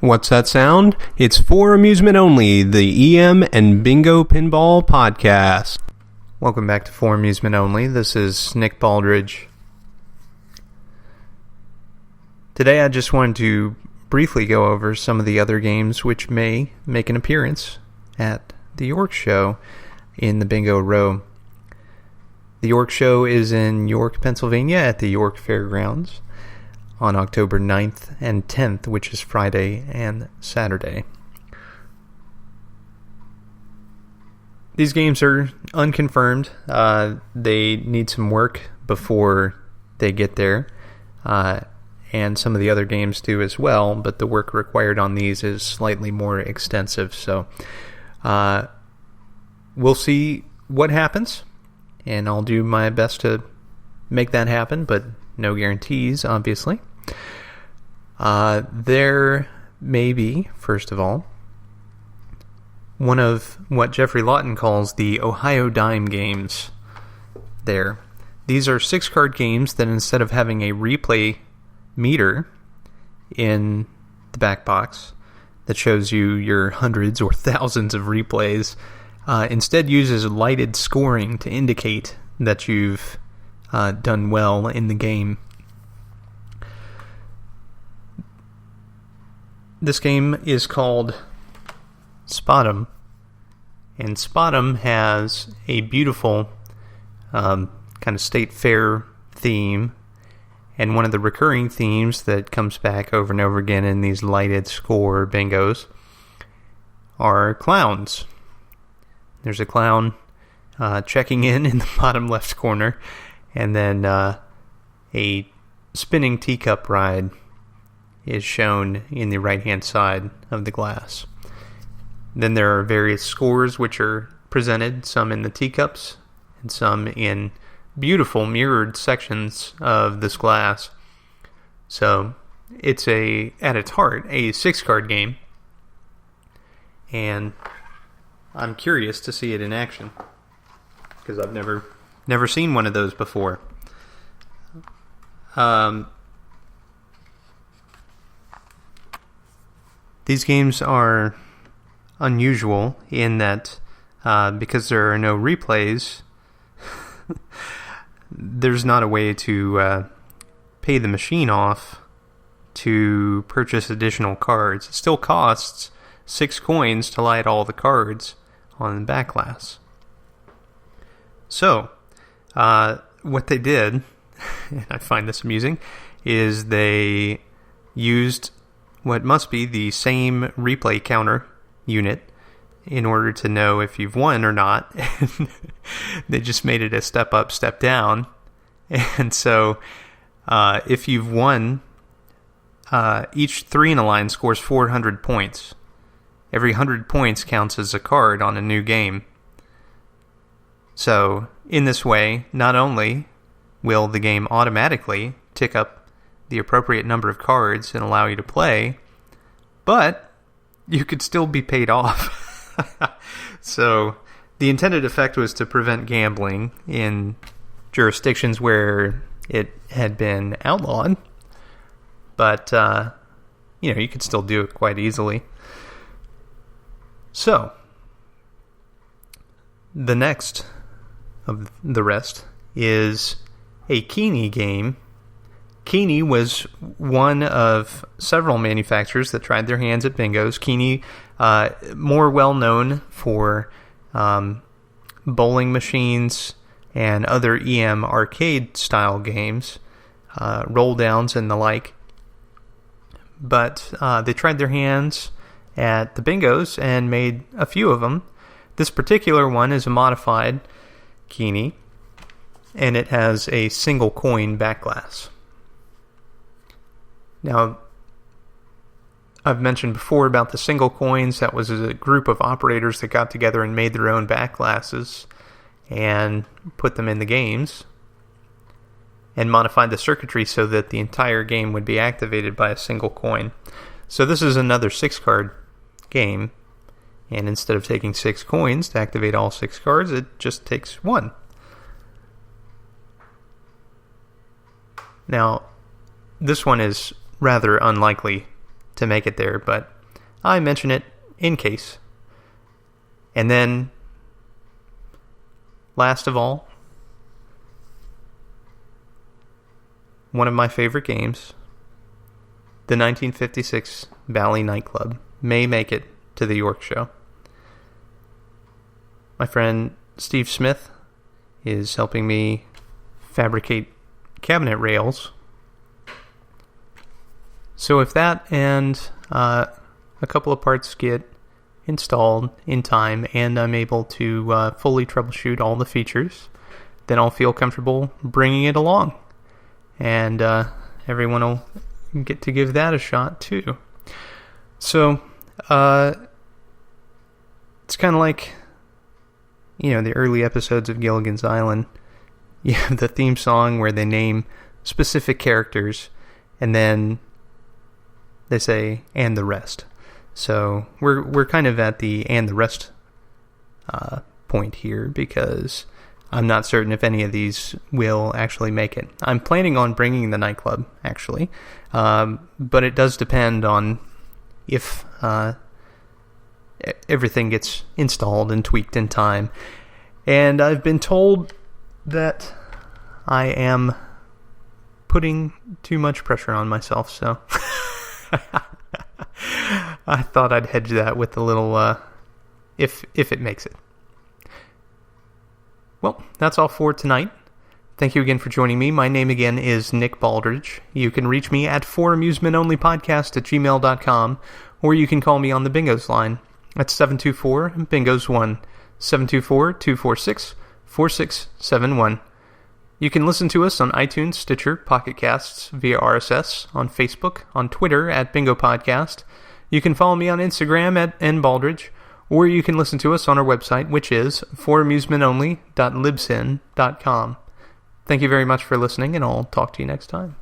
What's that sound? It's for amusement only, the EM and Bingo Pinball Podcast. Welcome back to For Amusement Only. This is Nick Baldridge. Today I just wanted to briefly go over some of the other games which may make an appearance at the York Show in the Bingo Row. The York Show is in York, Pennsylvania at the York Fairgrounds on October 9th and 10th, which is Friday and Saturday. These games are unconfirmed. They need some work before they get there, and some of the other games do as well, but the work required on these is slightly more extensive. So we'll see what happens, and I'll do my best to make that happen, but no guarantees, obviously. There may be, first of all, one of what Jeffrey Lawton calls the Ohio Dime games there. These are 6-card games that instead of having a replay meter in the back box that shows you your hundreds or thousands of replays, instead uses lighted scoring to indicate that you've done well in the game. This game is called Spot'em, and Spot'em has a beautiful kind of state fair theme, and one of the recurring themes that comes back over and over again in these lighted score bingos are clowns. There's a clown checking in the bottom left corner, and then a spinning teacup ride is shown in the right-hand side of the glass. Then there are various scores which are presented, some in the teacups and some in beautiful mirrored sections of this glass. So it's at its heart, a 6-card game, and I'm curious to see it in action because I've never seen one of those before. These games are unusual in that because there are no replays, there's not a way to pay the machine off to purchase additional cards. It still costs 6 coins to light all the cards on the back glass. So, what they did, and I find this amusing, is they used what must be the same replay counter unit in order to know if you've won or not. They just made it a step up, step down. And so if you've won, each 3 in a line scores 400 points. Every 100 points counts as a card on a new game. So in this way, not only will the game automatically tick up the appropriate number of cards and allow you to play, but you could still be paid off. So the intended effect was to prevent gambling in jurisdictions where it had been outlawed, but you could still do it quite easily. So the next of the rest is a Keeney game. Keeney was one of several manufacturers that tried their hands at bingos. Keeney, more well known for bowling machines and other EM arcade style games, roll downs and the like. But they tried their hands at the bingos and made a few of them. This particular one is a modified Keeney, and it has a single coin back glass. Now, I've mentioned before about the single coins. That was a group of operators that got together and made their own back glasses and put them in the games and modified the circuitry so that the entire game would be activated by a single coin. So this is another 6-card game, and instead of taking 6 coins to activate all 6 cards, it just takes 1. Now, this one is rather unlikely to make it there, but I mention it in case. And then, last of all, one of my favorite games, the 1956 Bally Night Club, may make it to the York Show. My friend Steve Smith is helping me fabricate cabinet rails. So if that and a couple of parts get installed in time and I'm able to fully troubleshoot all the features, then I'll feel comfortable bringing it along. And everyone will get to give that a shot too. So it's kind of like, the early episodes of Gilligan's Island. You have the theme song where they name specific characters and then they say, and the rest. So we're kind of at the and the rest point here, because I'm not certain if any of these will actually make it. I'm planning on bringing the nightclub, actually, but it does depend on if everything gets installed and tweaked in time. And I've been told that I am putting too much pressure on myself, so I thought I'd hedge that with a little if it makes it. Well, that's all for tonight. Thank you again for joining me. My name again is Nick Baldridge. You can reach me at foramusementonlypodcast@gmail.com, or you can call me on the Bingos line at 724-BINGOS1, 724-246-4671. You can listen to us on iTunes, Stitcher, Pocket Casts, via RSS, on Facebook, on Twitter at Bingo Podcast. You can follow me on Instagram at nbaldridge, or you can listen to us on our website, which is foramusementonly.libsyn.com. Thank you very much for listening, and I'll talk to you next time.